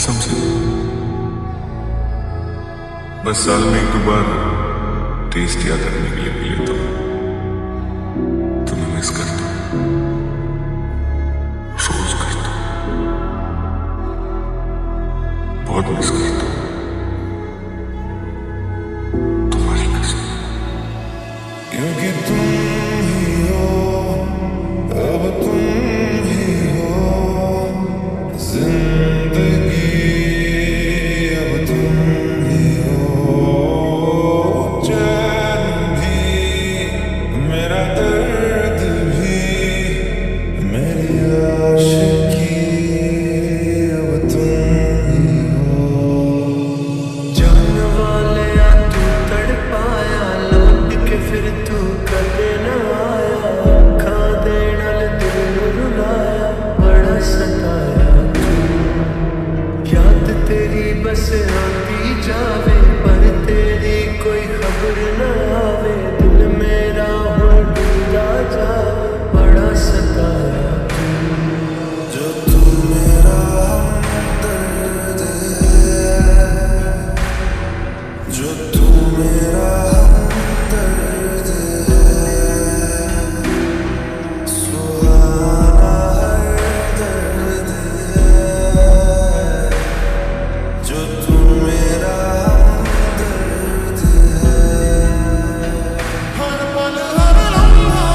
कसम से बस साल में एक दो बार टेस्ट याद करने के लिए पी लेता हूं। तुम्हें मिस करता हूं, रोज करता हूं, बहुत मिस करता हूं। तुम्हारी कसम। क्योंकि तुम ही हो, अब तुम ही हो जिंदगी, अब तुम ही हो चैन भी, मेरा दर्द भी, मेरी आशिकी, अब तुम ही हो। जाने वाले तू तड़पाया, लौट के फिर तू कदे न आया, खा दे नाल दिल रुलाया, बड़ा सताया तू। याद तेरी बस आती जावे, पर तेरी कोई खबर न आवे, दिल मेरा हुण डूबा जावे, बड़ा सताया तू। जो तू मेरा हमदर्द है, जो तू मेरा हमदर्द है, सुहाना हर दर्द है, जो तू मेरा हमदर्द है। हर पल हर लम्हा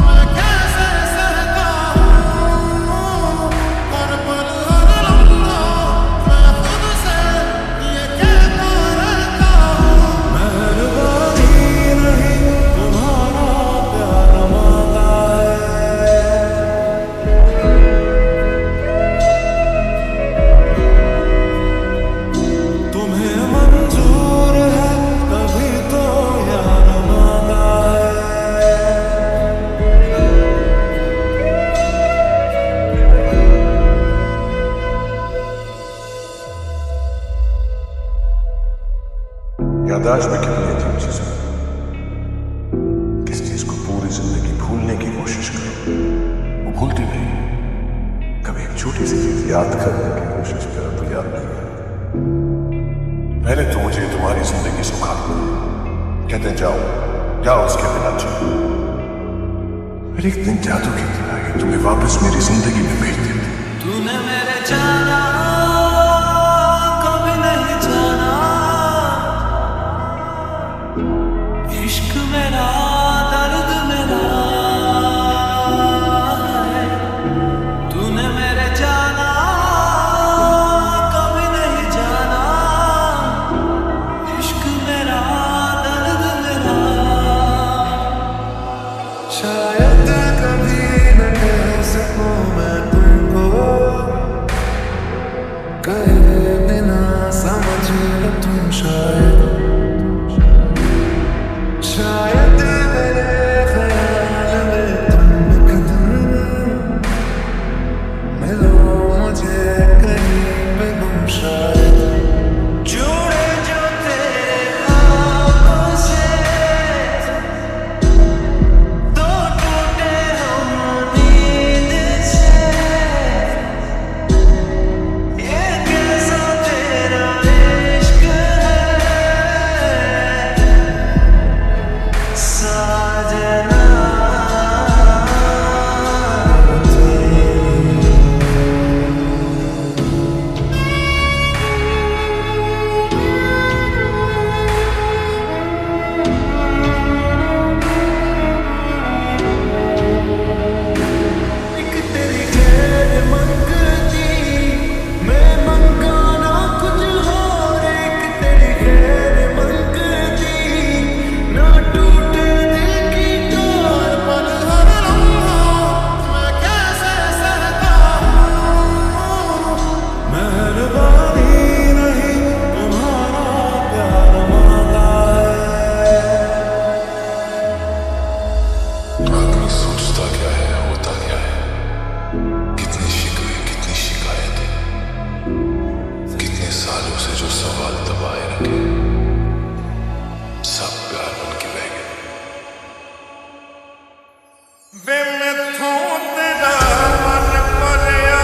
मैं कैसे सहता हूँ, हर पल हर लम्हा मैं खुद से ये कहता रहता हूँ। मेहरबानी नहीं तुम्हारा प्यार मांगा है, तुम्हें मंजूर है तभी तो यार मांगा है। याददाश्त में कितनी अजीब चीज है। किस चीज को पूरी जिंदगी भूलने की कोशिश करो, वो भूलती नहीं। कभी एक छोटी सी चीज याद करने की कोशिश करो तो याद नहीं आती। पहले तो मुझे तुम्हारी जिंदगी सुखा दो, कहते हैं जाओ जाओ उसके बिना चलो, फिर एक दिन जादू की तरह ये तुम्हें वापस मेरी जिंदगी में भेज देती। तूने मेरे जाना कभी नहीं जाना, इश्क मेरा दर्द मेरा है। तूने मेरे जाना कभी नहीं जाना, इश्क मेरा दर्द मेरा। शायद कभी न कह सकूं मैं तुमको, कहे बिना समझ लो तुम। शायद मेरे ख्याल में तुम एक दिन मिलो मुझे करीब तुम। शायद जुड़े जो तेरे ख्वाबों से, दो टूटे हम नींद से, ये कैसा तेरा इश्क है साजना। एक तेरी खैर मंगती, मैं मंगाना कुछ और। एक तेरी खैर मंगती, ना टूटे दिल की डोर। पल हर लम्हा मैं कैसे सहता हूँ, मेहरबानी नहीं तुम्हारा प्यार मांगा है। आदमी सोचता क्या है, होता क्या है, कितने शिकवे कितनी शिकायतें, कितने सालों से जो सवाल दबाए रखे, सब प्यार बन के बह गए। वे मैथों तेरा मन भरिया,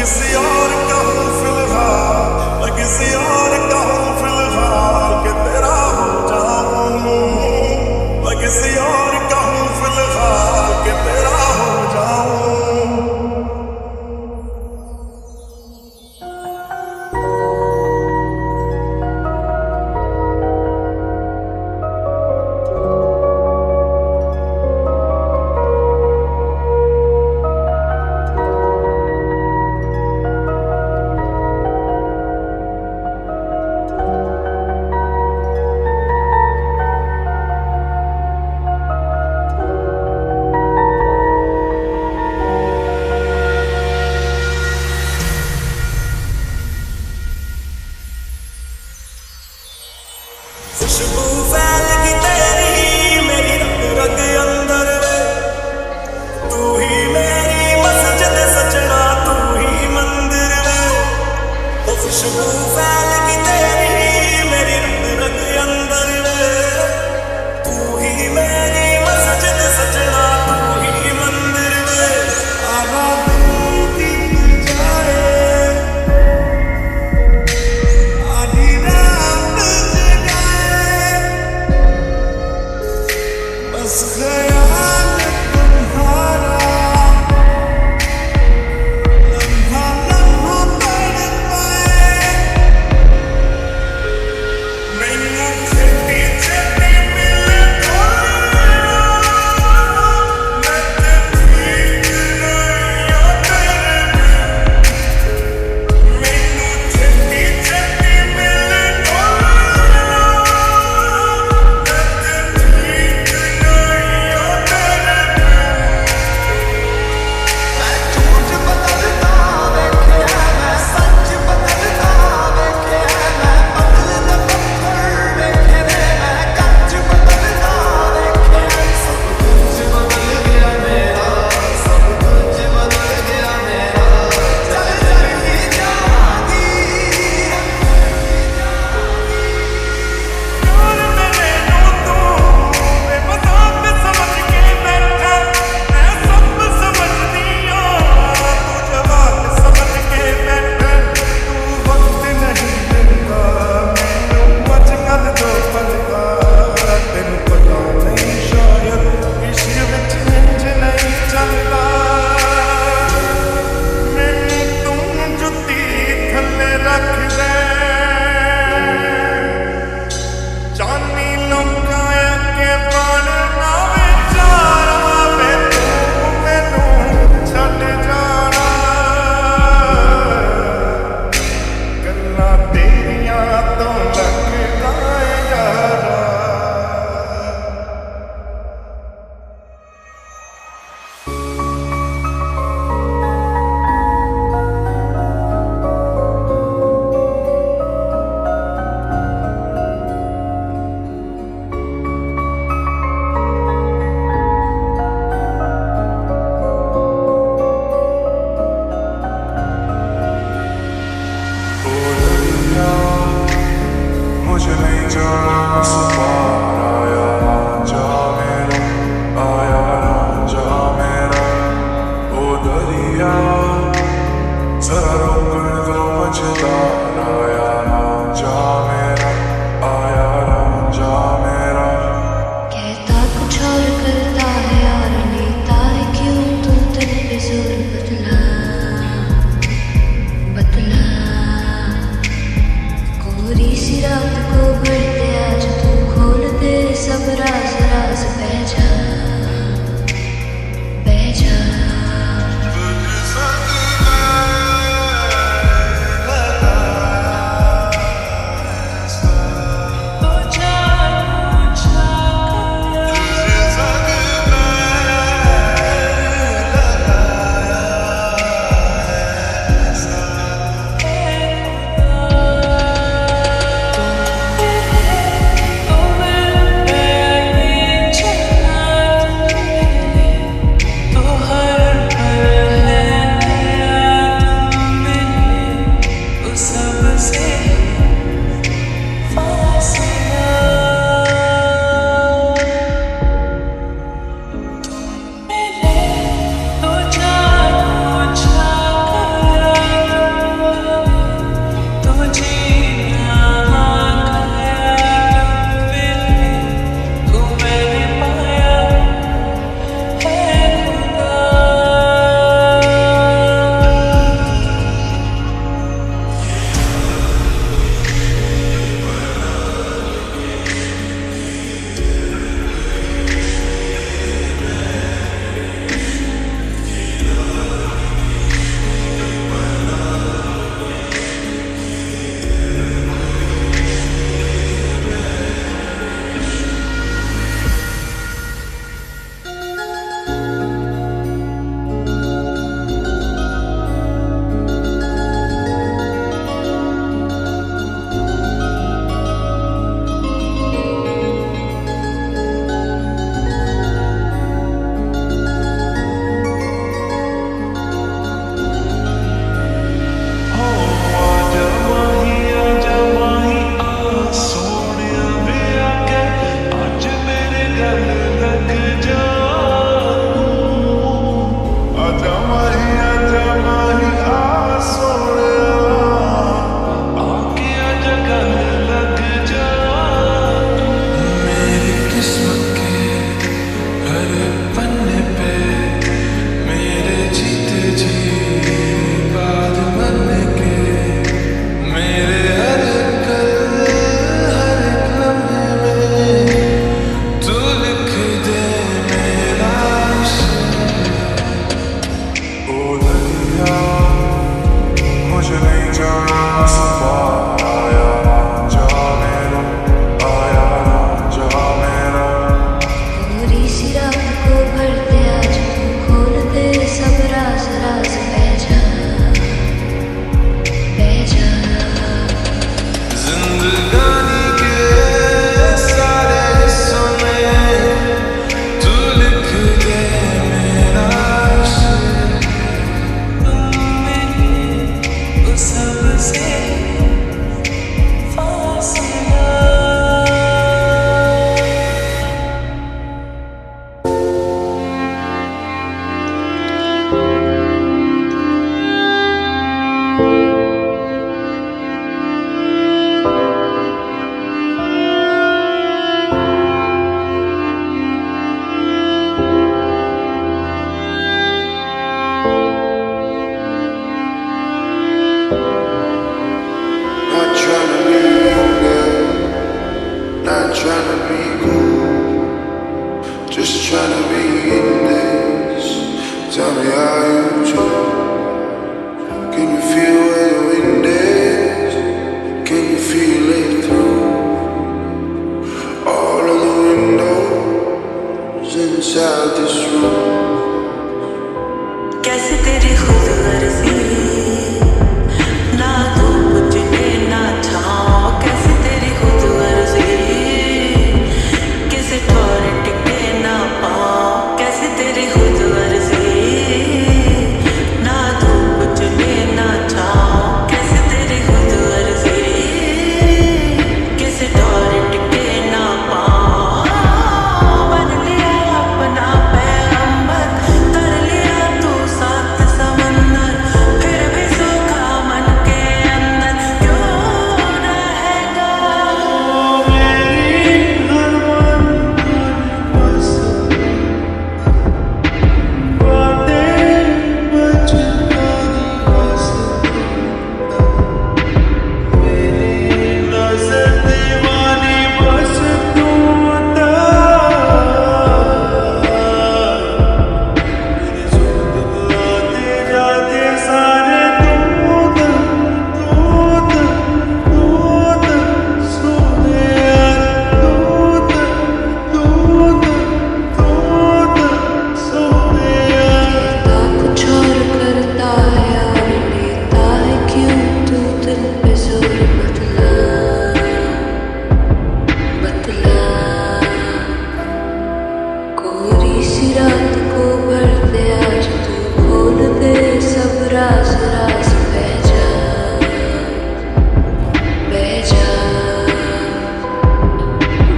किसी और का हूँ फिलहाल, मैं किसी और का हूँ फिलहाल कि तेरा हो जाऊं, मैं किसी और का हूँ फिलहाल कि तेरा हो जाऊं। खुशबू फैलगी तेरी मेरी रग रग अंदर रे, तू ही मेरी मस्जिद सजना, तू ही मंदिर रे। ओ खुशबू फैलगी तेरी मेरी रग रग अंदर रे, तू ही मेरी मस्जिद सजना, तू ही मंदिर रे। आवा दिन बीत जाए, आधी रात बस ख्याल तुम्हारा लम्हा लम्हा तड़पाए, मैनू खेती चेती मिले मैं ते ठीक नहीं आ तेरे बिन, मैनू खेती चेती मिले मुझे नहीं जाना उस पार, आया रांझा मेरा, आया रांझा मेरा। ओ दरिया जरा रोकन दो मझधार, आया रांझा मेरा, आया रांझा मेरा। कहता कुछ और करता है और लेता है क्यों तू दिल पे जोर, बदला बदला कोरी सी रात को भरते आज तू खोल दे सब राज राज। trying to be cool, just trying to be in this. Tell me how you do. Can you feel where the wind is? Can you feel it through all of the windows inside this room? कैसे तेरी खुद गर्जी ना धूप चुने ना छाँव कैसे तेरी खुद गर्जी किसे ठोर टिके ना पाँव कैसे तेरी खुद गर्जी ना धूप चुने ना छाँव कैसे तेरी खुद गर्जी किसे ठोर टिके ना पाँव बन लिया अपना पैगंबर कर लिया तू साथ समंदर फिर भी सूखा मन के अंदर क्यों रहेगा मेरी हर मन बस बातें बचकानी बस मेरी नज़र दीवानी बस तू मेरे सुध आते जाते सारे तू सोने सोने कहता कुछ और करता है और लेता है क्यों तू दिल पे जोर बतला बतला कोरी सी रात को भर दे आज तू खोल दे सब राज राज बह जा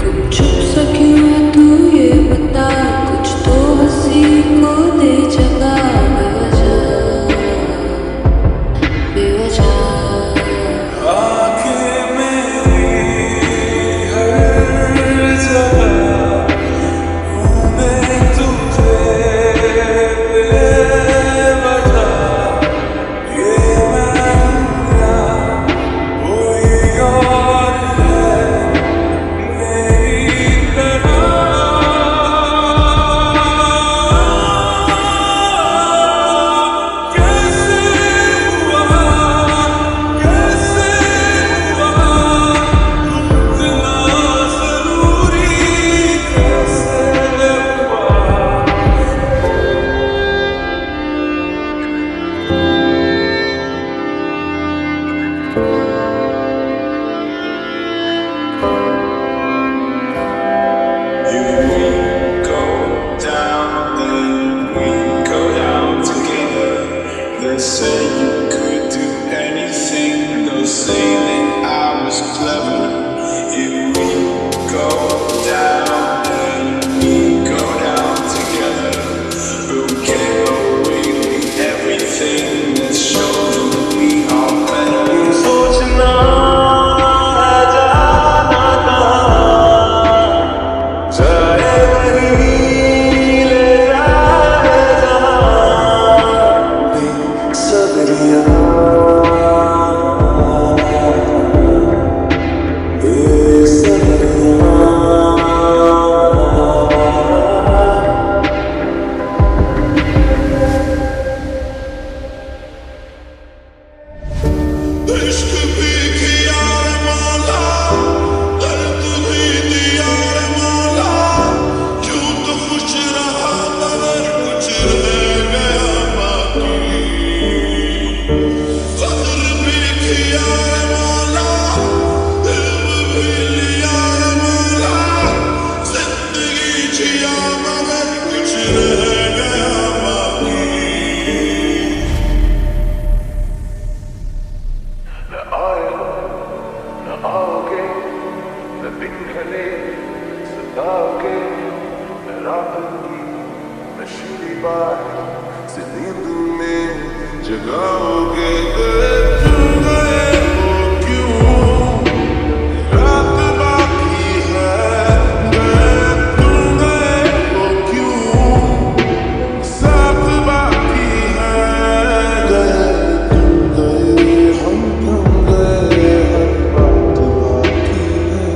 गुपचुप सा क्यों है तू ये बता कुछ तो हंसी को दे जगह बेवजह आँखें मेरी हर जगह घूमे तुझे बेवजह ये मैं कोई और है मेरी तरह कैसे हुआ इतना ज़रूरी कैसे हुआ If we go down, then we go down together. They say you could do anything, they'll say that I was clever. If we go down, then we go down together. We'll get away with everything that shows that we are better. सोचना है जाना कहाँ जाए वहीं ले जाए जहाँ बेसब्रियाँ इश्क भी किया रे मौला दर्द भी दिया रे मौला यूं तो खुश रहा मगर कुछ रह गया बाकी कदर भी किया रे मौला दिल भी लिया रे मौला जिंदगी जिया मगर कुछ रह गया बाकी न आए न आओगे न दिन ढले सताओगे न रात की नशीली बात से नींद में जगाओगे तुम गए हो क्यों रात बाकी है तुम गए हो क्यों साथ बाकी है तुम गए हम गए हर बात बाकी है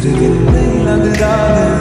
तेरे बिन नहीं लगदा दिल